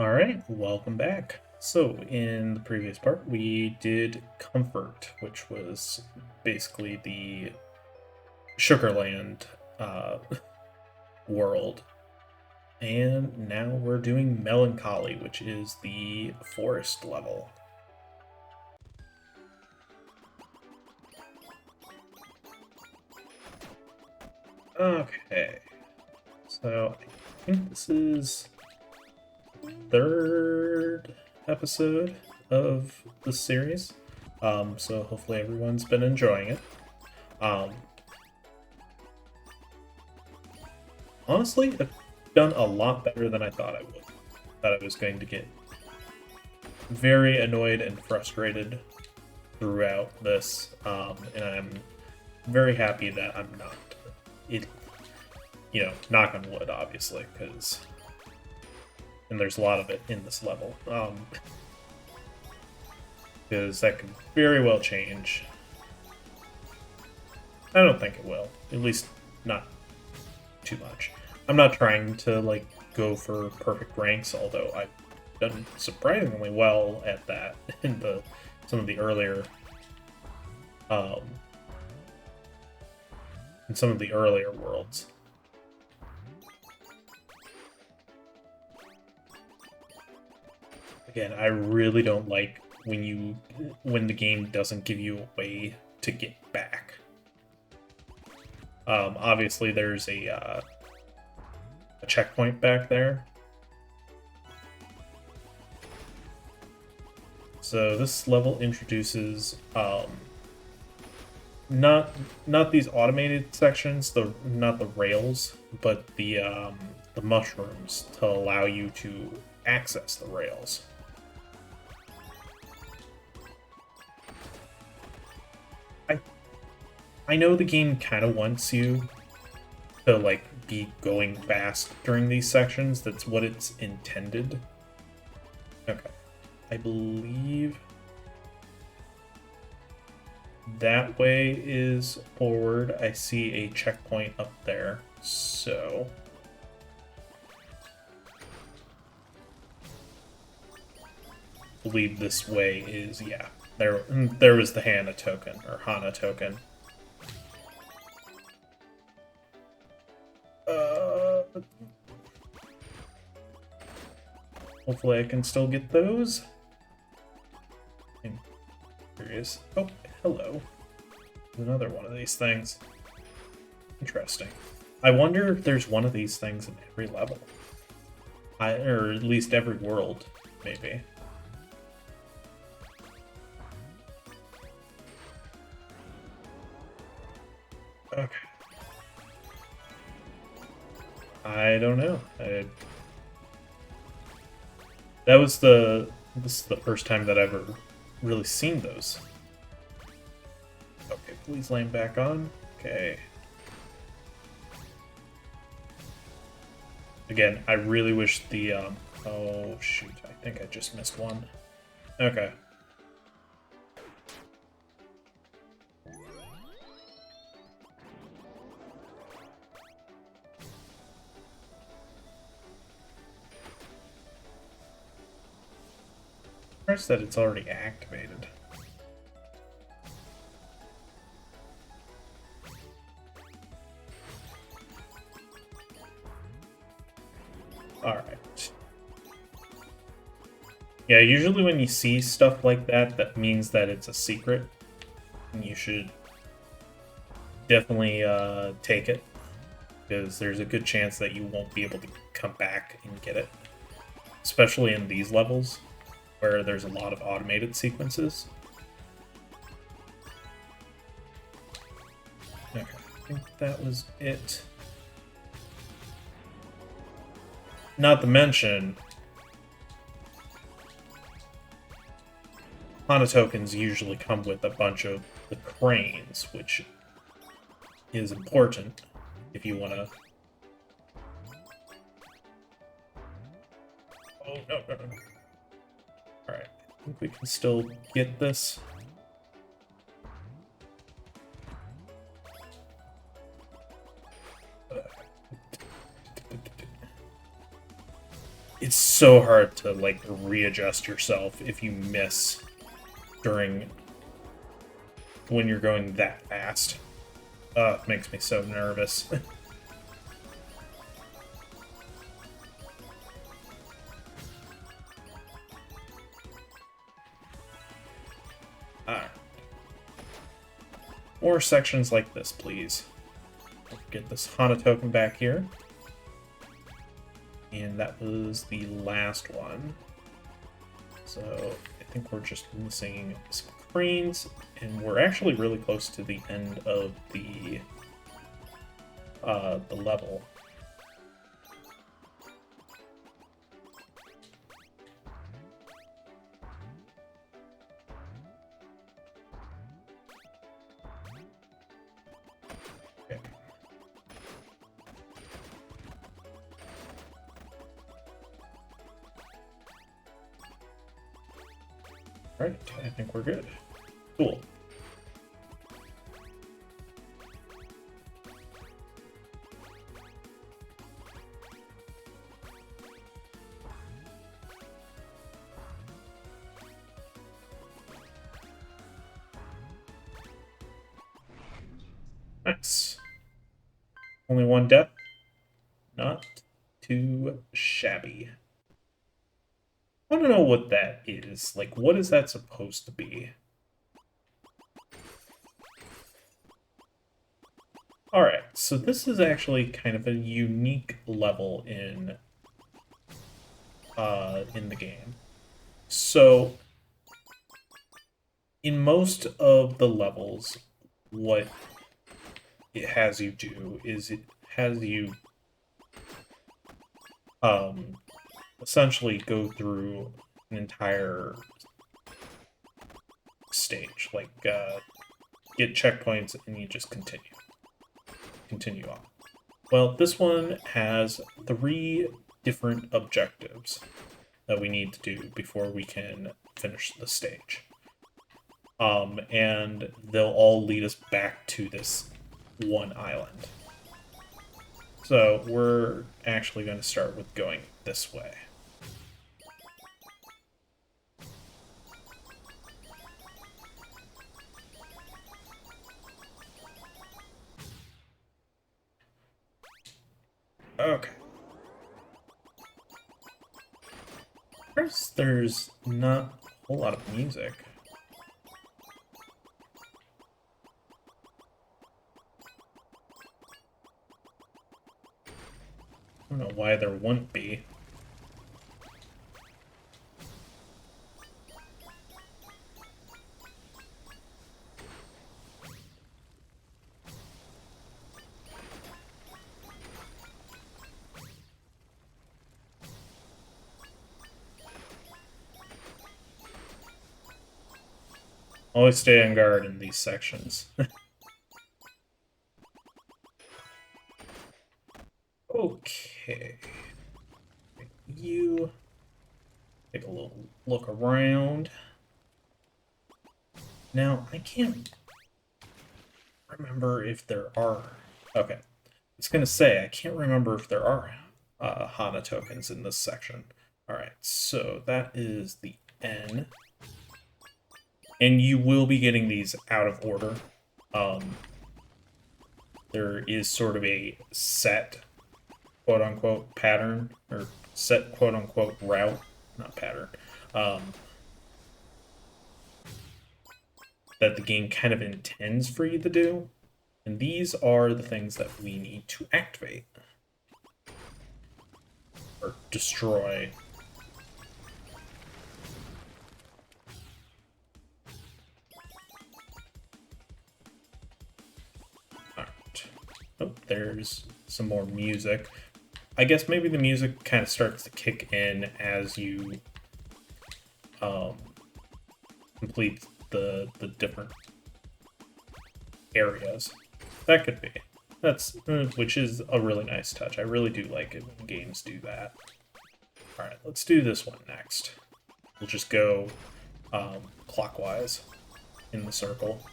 Alright, welcome back. So, in the previous part, we did Comfort, which was basically the Sugarland world. And now we're doing Melancholy, which is the forest level. Okay, so I think this is third episode of the series. So hopefully everyone's been enjoying it. Honestly, I've done a lot better than I thought I would. Thought I was going to get very annoyed and frustrated throughout this, and I'm very happy that I'm not. Knock on wood, obviously, and there's a lot of it in this level. Because that could very well change. I don't think it will. At least not too much. I'm not trying to go for perfect ranks, although I've done surprisingly well at that in some of the earlier worlds. Again, I really don't like when the game doesn't give you a way to get back. Obviously, there's a checkpoint back there. So this level introduces not these automated sections, not the rails, but the mushrooms to allow you to access the rails. I know the game kind of wants you to be going fast during these sections. That's what it's intended. Okay. I believe that way is forward. I see a checkpoint up there, so I believe this way is, yeah. There was the hana token, or hana token. Hopefully I can still get those. I'm curious. Oh, hello. There's another one of these things. Interesting. I wonder if there's one of these things in every level. Or at least every world, maybe. Okay. I don't know. This is the first time that I've ever really seen those. Okay, please land back on. Okay. Again, I really wish the, oh shoot, I think I just missed one. Okay. Press that it's already activated. Alright. Yeah, usually when you see stuff like that, that means that it's a secret. And you should definitely take it, because there's a good chance that you won't be able to come back and get it. Especially in these levels, where there's a lot of automated sequences. Okay, I think that was it. Not to mention, hana tokens usually come with a bunch of the cranes, which is important if you want to... Oh, no. Alright, I think we can still get this. It's so hard to, like, readjust yourself if you miss during... when you're going that fast. It makes me so nervous. Alright. More sections like this, please. Get this Hana token back here. And that was the last one. So I think we're just missing some cranes, and we're actually really close to the end of the level. Okay. Alright, I think we're good. Cool. Nice. Only one death. Not too shabby. I don't know what that is. Like, what is that supposed to be? Alright, so this is actually kind of a unique level in the game. So, in most of the levels, what it has you do is it has you essentially go through an entire stage, like get checkpoints and you just continue on. Well, this one has 3 different objectives that we need to do before we can finish the stage. And they'll all lead us back to this one island. So we're actually going to start with going this way. Okay. First, there's not a whole lot of music. I don't know why there wouldn't be. Always stay on guard in these sections. Okay. You take a little look around. Now, I can't remember if there are... Okay. I was going to say, I can't remember if there are Hana tokens in this section. Alright, so that is the N. And you will be getting these out of order. There is sort of a set, quote-unquote, pattern, or set, quote-unquote, route, not pattern, that the game kind of intends for you to do. And these are the things that we need to activate. Or destroy. Alright. Oh, there's some more music. I guess maybe the music kind of starts to kick in as you complete the different areas. That could be. That's which is a really nice touch. I really do like it when games do that. Alright, let's do this one next. We'll just go clockwise in the circle.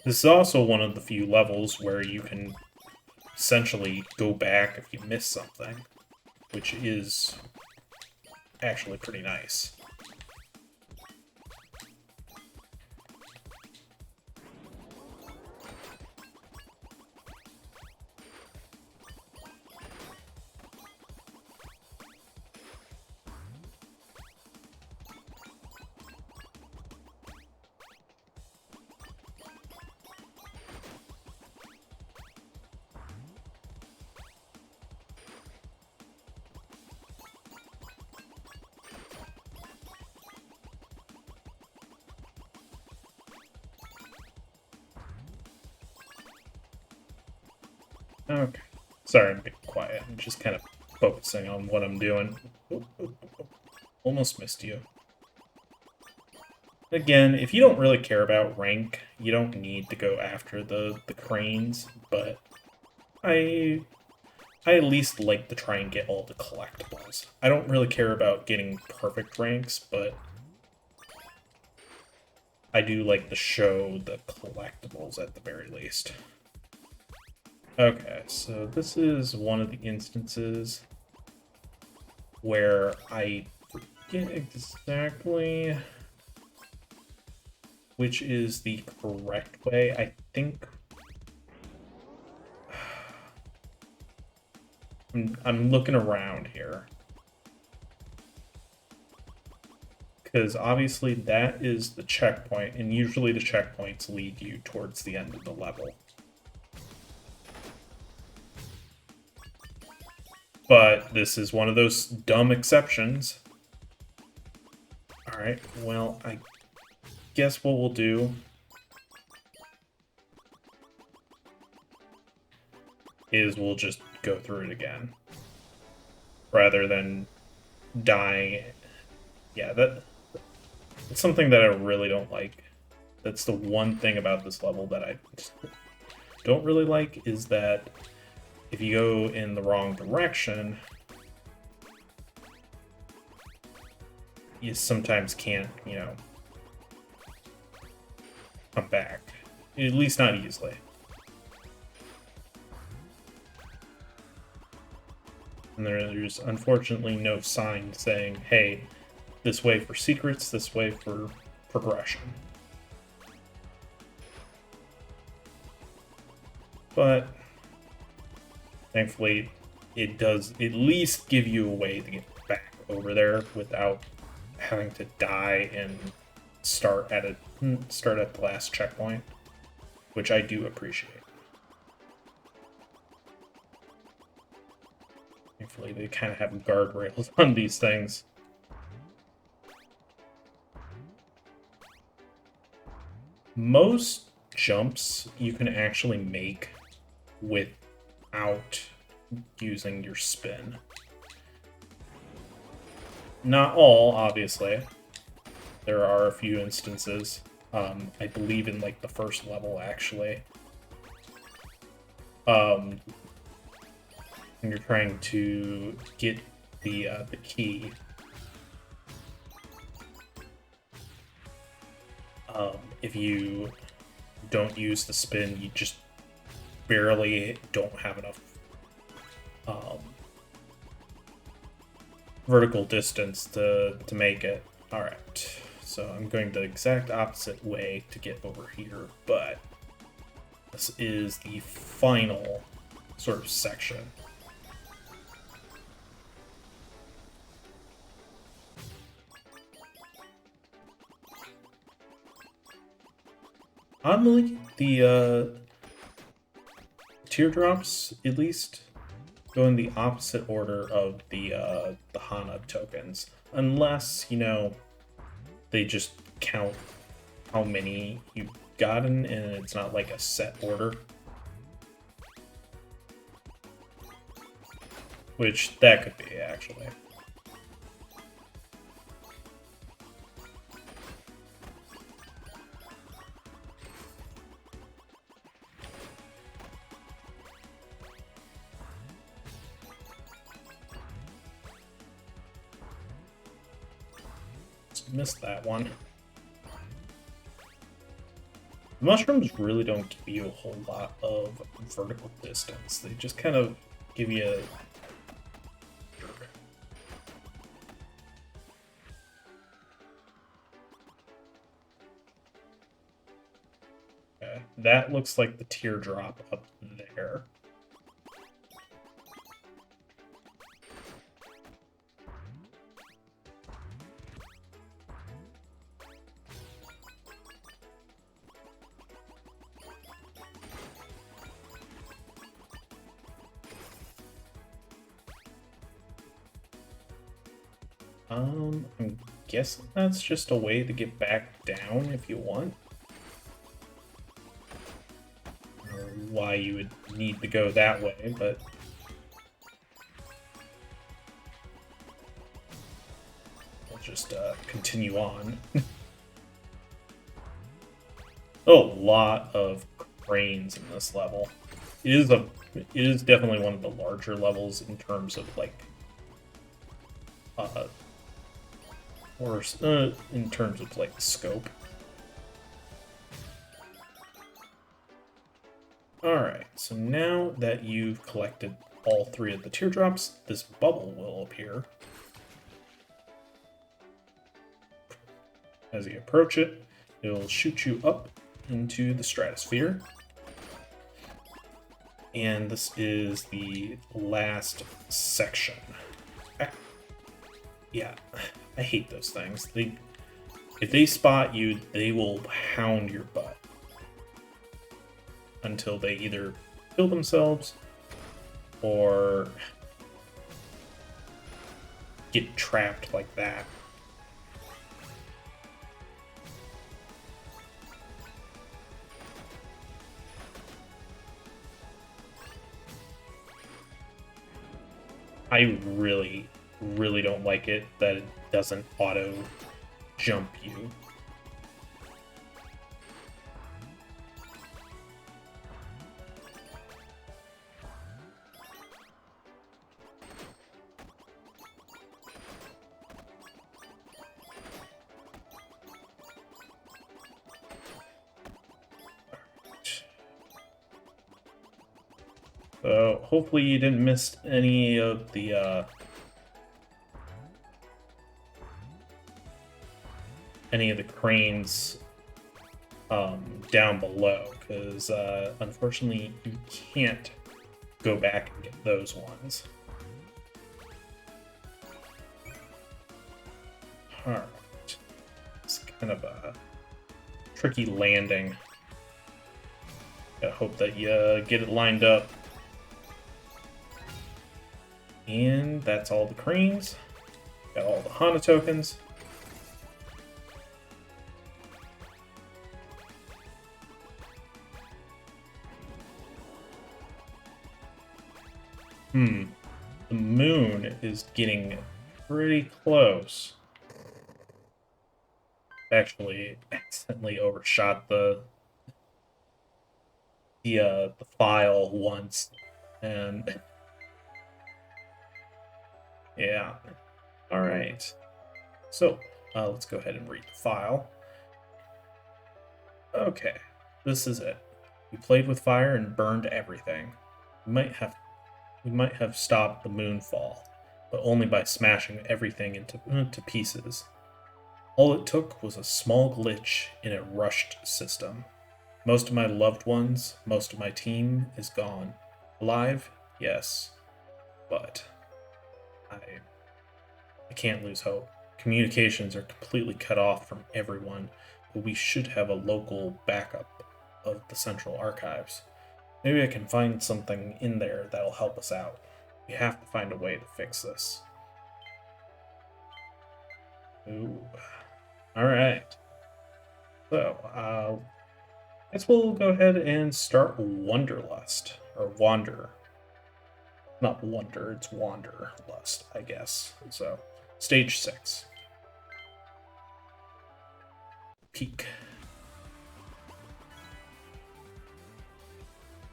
This is also one of the few levels where you can essentially go back if you miss something, which is actually pretty nice. Okay. Sorry, I'm being quiet. I'm just kind of focusing on what I'm doing. Almost missed you. Again, if you don't really care about rank, you don't need to go after the cranes, but I at least like to try and get all the collectibles. I don't really care about getting perfect ranks, but I do like to show the collectibles at the very least. Okay, so this is one of the instances where I forget exactly which is the correct way. I think I'm looking around here. Because obviously that is the checkpoint, and usually the checkpoints lead you towards the end of the level. But this is one of those dumb exceptions. Alright, well, I guess what we'll do is we'll just go through it again. Rather than dying. Yeah, that's something that I really don't like. That's the one thing about this level that I don't really like, is that if you go in the wrong direction, you sometimes can't, you know, come back. At least not easily. And there's unfortunately no sign saying, hey, this way for secrets, this way for progression. But thankfully, it does at least give you a way to get back over there without having to die and start at the last checkpoint, which I do appreciate. Thankfully, they kind of have guardrails on these things. Most jumps you can actually make without using your spin. Not all, obviously. There are a few instances. I believe in like the first level, actually. When you're trying to get the key. If you don't use the spin, you just barely don't have enough vertical distance to make it. Alright, so I'm going the exact opposite way to get over here, but this is the final sort of section. Oddly, the teardrops, at least, go in the opposite order of the hana tokens. Unless, you know, they just count how many you've gotten, and it's not like a set order. Which, that could be, actually. Missed that one. Mushrooms really don't give you a whole lot of vertical distance. They just kind of give you a jerk. Okay, that looks like the teardrop up there. I'm guessing that's just a way to get back down if you want. Or why you would need to go that way, but we'll just continue on. A lot of cranes in this level. It is definitely one of the larger levels in terms of like or in terms of like scope. Alright, so now that you've collected all 3 of the teardrops, this bubble will appear. As you approach it, it'll shoot you up into the stratosphere. And this is the last section. Yeah, I hate those things. If they spot you, they will hound your butt until they either kill themselves or get trapped like that. I really don't like it that it doesn't auto jump you. So hopefully you didn't miss any of the cranes down below, because unfortunately you can't go back and get those ones. Alright. It's kind of a tricky landing. Gotta hope that you get it lined up. And that's all the cranes. Got all the Hana tokens. The moon is getting pretty close. Actually, accidentally overshot the file once, and yeah. All right. So let's go ahead and read the file. Okay, this is it. We played with fire and burned everything. We might have stopped the moonfall, but only by smashing everything into pieces. All it took was a small glitch in a rushed system. Most of my loved ones, most of my team is gone. Alive? Yes. But I can't lose hope. Communications are completely cut off from everyone, but we should have a local backup of the central archives. Maybe I can find something in there that'll help us out. We have to find a way to fix this. Ooh. Alright. So, I guess we'll go ahead and start Wanderlust. Or Wander. Not Wonder, it's Wanderlust, I guess. So, Stage 6. Peak.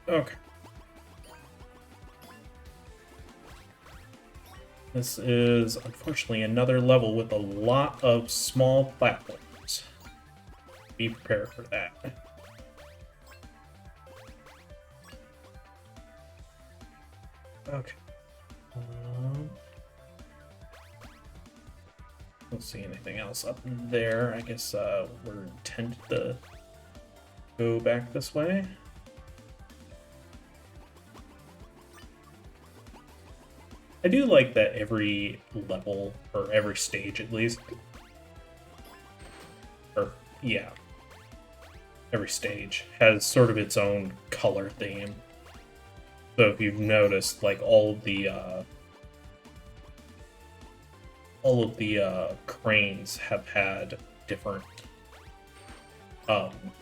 Okay. This is, unfortunately, another level with a lot of small platforms. Be prepared for that. Okay. Don't see anything else up there. I guess we're intended to go back this way. I do like that every level, or every stage at least, or yeah, every stage has sort of its own color theme. So if you've noticed, like all of the cranes have had different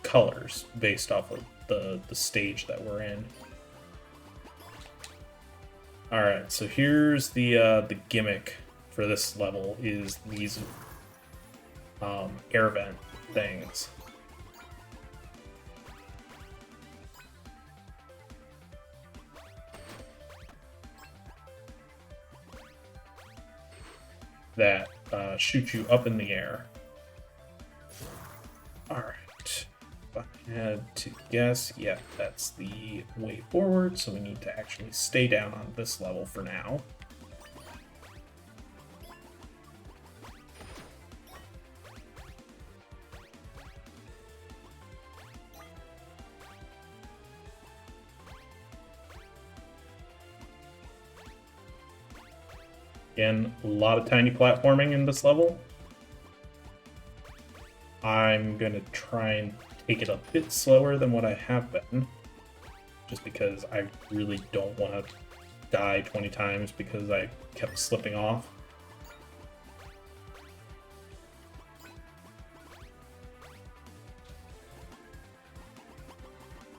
colors based off of the stage that we're in. All right, so here's the gimmick for this level is these air vent things. That shoot you up in the air. Alright. If I had to guess, yeah, that's the way forward, so we need to actually stay down on this level for now. Again, a lot of tiny platforming in this level. I'm going to try and take it a bit slower than what I have been, just because I really don't want to die 20 times because I kept slipping off.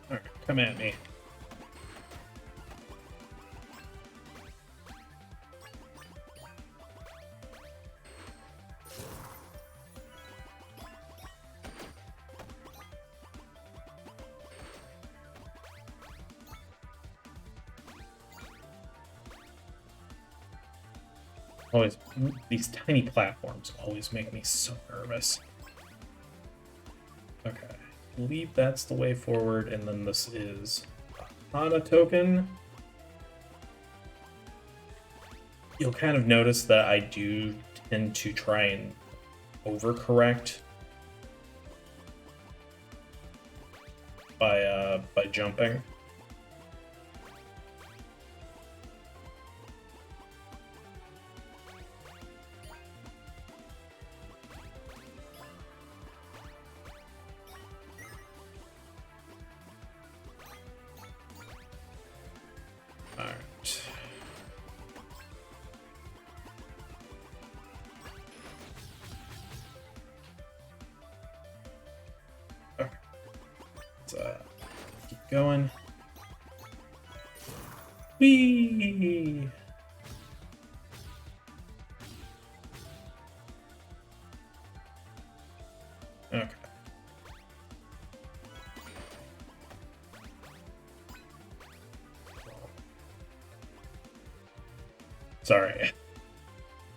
Alright, come at me. Always, these tiny platforms always make me so nervous. Okay, I believe that's the way forward, and then this is a hana token. You'll kind of notice that I do tend to try and overcorrect by jumping. Keep going. Whee! Okay. Sorry.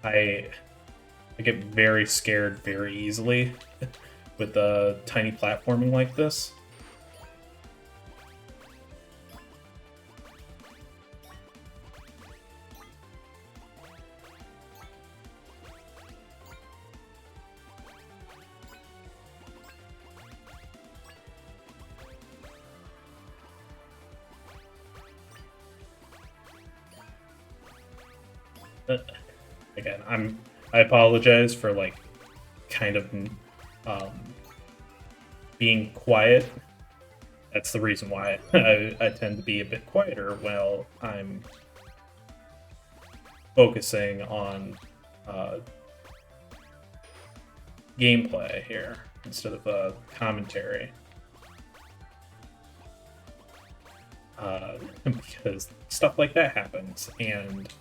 I get very scared very easily with tiny platforming like this. Again, I apologize for like kind of being quiet. That's the reason why I tend to be a bit quieter while I'm focusing on gameplay here instead of commentary. Because stuff like that happens, and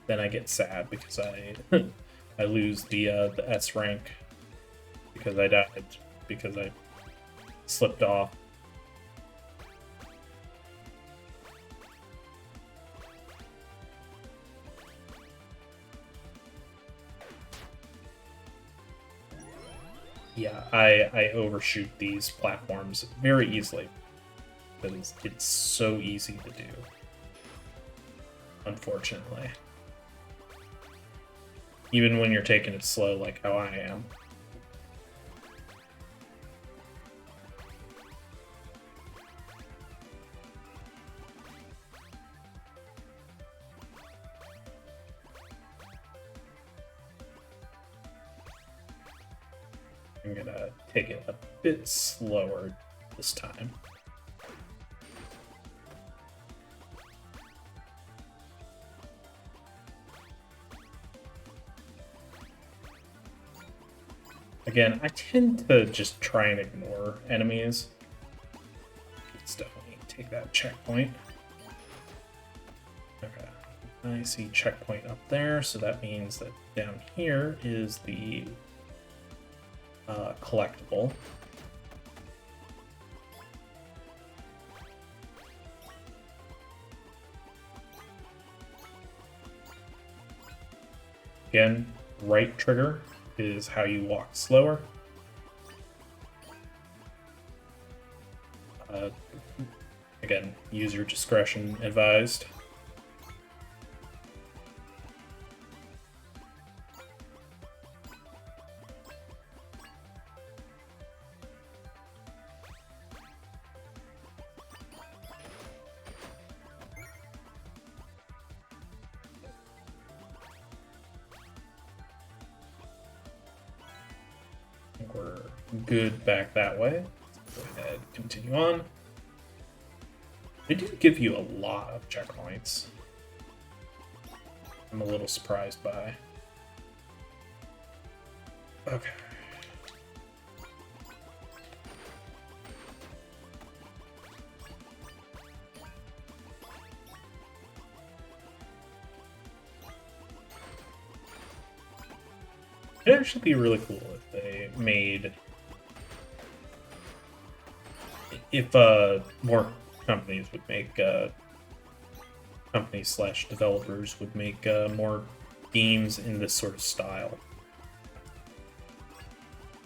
then I get sad because I I lose the S rank because I died because I slipped off. Yeah, I overshoot these platforms very easily because it's so easy to do. unfortunately. Even when you're taking it slow like how I am. I'm gonna take it a bit slower this time. Again, I tend to just try and ignore enemies. Let's definitely take that checkpoint. Okay, I see checkpoint up there, so that means that down here is the collectible. Again, right trigger is how you walk slower. Again, user discretion advised. I think we're good back that way. Let's go ahead, continue on. They do give you a lot of checkpoints. I'm a little surprised by. Okay. It'd actually be really cool if they made... If more companies would make... companies/developers would make more games in this sort of style.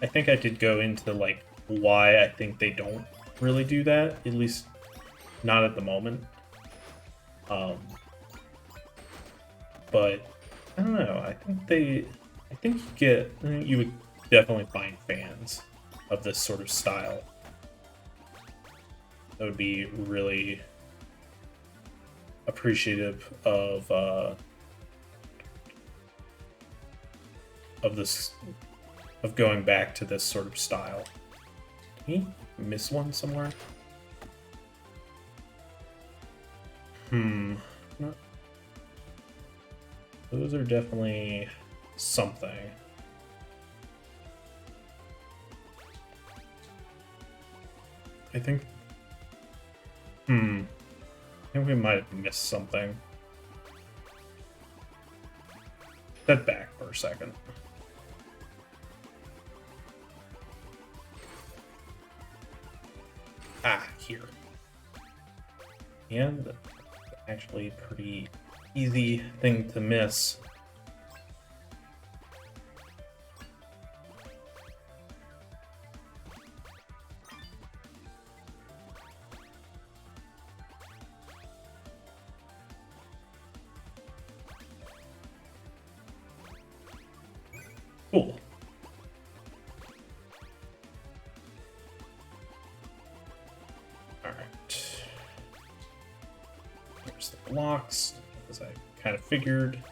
I think I did go into, like, why I think they don't really do that, at least not at the moment. But, I don't know, I think you would definitely find fans of this sort of style. That would be really appreciative of going back to this sort of style. Did he miss one somewhere? No. Those are definitely something. I think... I think we might have missed something. Step back for a second. Ah, here. And actually pretty easy thing to miss. Cool. Alright. There's the blocks, as I kind of figured.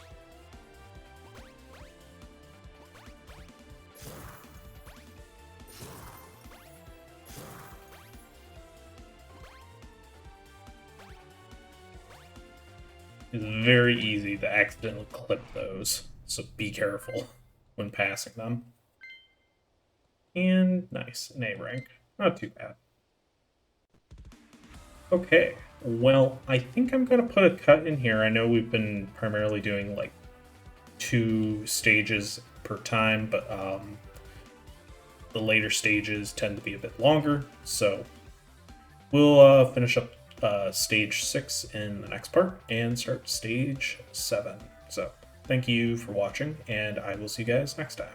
It's very easy to accidentally clip those, so be careful when passing them. And nice, an A rank. Not too bad. Okay, well, I think I'm going to put a cut in here. I know we've been primarily doing like 2 stages per time, but the later stages tend to be a bit longer, so we'll finish up stage 6 in the next part and start stage 7. So thank you for watching, and I will see you guys next time.